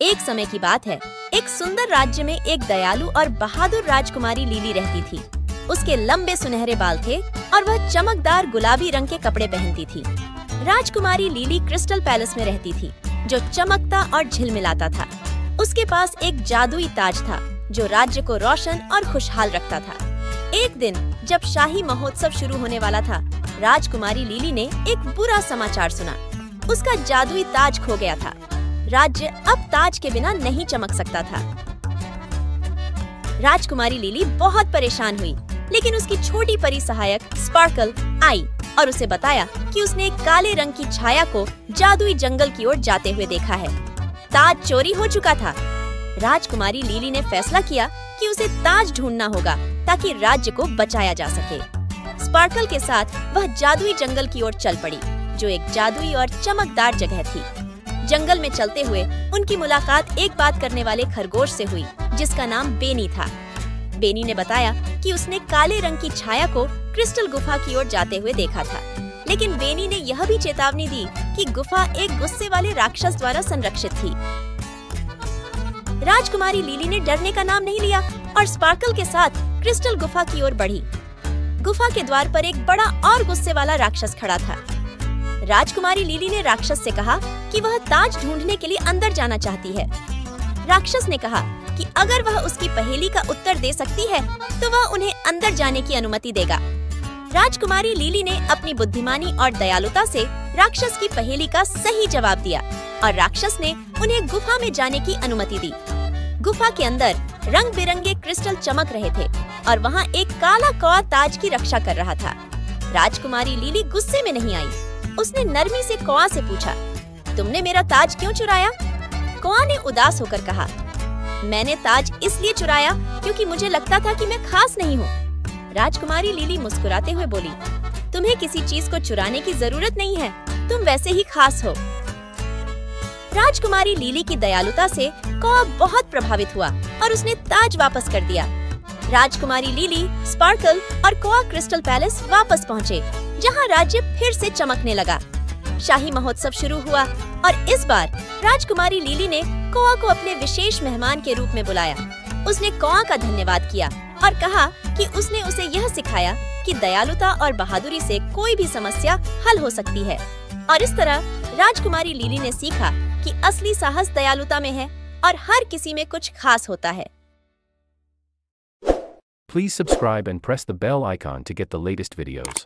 एक समय की बात है, एक सुंदर राज्य में एक दयालु और बहादुर राजकुमारी लीली रहती थी। उसके लंबे सुनहरे बाल थे और वह चमकदार गुलाबी रंग के कपड़े पहनती थी। राजकुमारी लीली क्रिस्टल पैलेस में रहती थी, जो चमकता और झिलमिलाता था। उसके पास एक जादुई ताज था, जो राज्य को रोशन और खुशहाल रखता था। एक दिन जब शाही महोत्सव शुरू होने वाला था, राजकुमारी लीली ने एक बुरा समाचार सुना। उसका जादुई ताज खो गया था। राज्य अब ताज के बिना नहीं चमक सकता था। राजकुमारी लीली बहुत परेशान हुई, लेकिन उसकी छोटी परी सहायक स्पार्कल आई और उसे बताया कि उसने एक काले रंग की छाया को जादुई जंगल की ओर जाते हुए देखा है। ताज चोरी हो चुका था। राजकुमारी लीली ने फैसला किया कि उसे ताज ढूंढना होगा ताकि राज्य को बचाया जा सके। स्पार्कल के साथ वह जादुई जंगल की ओर चल पड़ी, जो एक जादुई और चमकदार जगह थी। जंगल में चलते हुए उनकी मुलाकात एक बात करने वाले खरगोश से हुई, जिसका नाम बेनी था। बेनी ने बताया कि उसने काले रंग की छाया को क्रिस्टल गुफा की ओर जाते हुए देखा था, लेकिन बेनी ने यह भी चेतावनी दी कि गुफा एक गुस्से वाले राक्षस द्वारा संरक्षित थी। राजकुमारी लीली ने डरने का नाम नहीं लिया और स्पार्कल के साथ क्रिस्टल गुफा की ओर बढ़ी। गुफा के द्वार पर एक बड़ा और गुस्से वाला राक्षस खड़ा था। राजकुमारी लीली ने राक्षस से कहा कि वह ताज ढूंढने के लिए अंदर जाना चाहती है। राक्षस ने कहा कि अगर वह उसकी पहेली का उत्तर दे सकती है, तो वह उन्हें अंदर जाने की अनुमति देगा। राजकुमारी लीली ने अपनी बुद्धिमानी और दयालुता से राक्षस की पहेली का सही जवाब दिया और राक्षस ने उन्हें गुफा में जाने की अनुमति दी। गुफा के अंदर रंग बिरंगे क्रिस्टल चमक रहे थे और वहाँ एक काला कौवा ताज की रक्षा कर रहा था। राजकुमारी लीली गुस्से में नहीं आई। उसने नरमी से कौवा से पूछा, तुमने मेरा ताज क्यों चुराया? कौवा ने उदास होकर कहा, मैंने ताज इसलिए चुराया क्योंकि मुझे लगता था कि मैं खास नहीं हूँ। राजकुमारी लीली मुस्कुराते हुए बोली, तुम्हें किसी चीज को चुराने की जरूरत नहीं है, तुम वैसे ही खास हो। राजकुमारी लीली की दयालुता से कौवा बहुत प्रभावित हुआ और उसने ताज वापस कर दिया। राजकुमारी लीली, स्पार्कल और कौवा क्रिस्टल पैलेस वापस पहुँचे, जहाँ राज्य फिर से चमकने लगा। शाही महोत्सव शुरू हुआ और इस बार राजकुमारी लीली ने कौवा को अपने विशेष मेहमान के रूप में बुलाया। उसने कौवा का धन्यवाद किया और कहा कि उसने उसे यह सिखाया कि दयालुता और बहादुरी से कोई भी समस्या हल हो सकती है। और इस तरह राजकुमारी लीली ने सीखा कि असली साहस दयालुता में है और हर किसी में कुछ खास होता है। Please subscribe and press the bell icon to get the latest videos.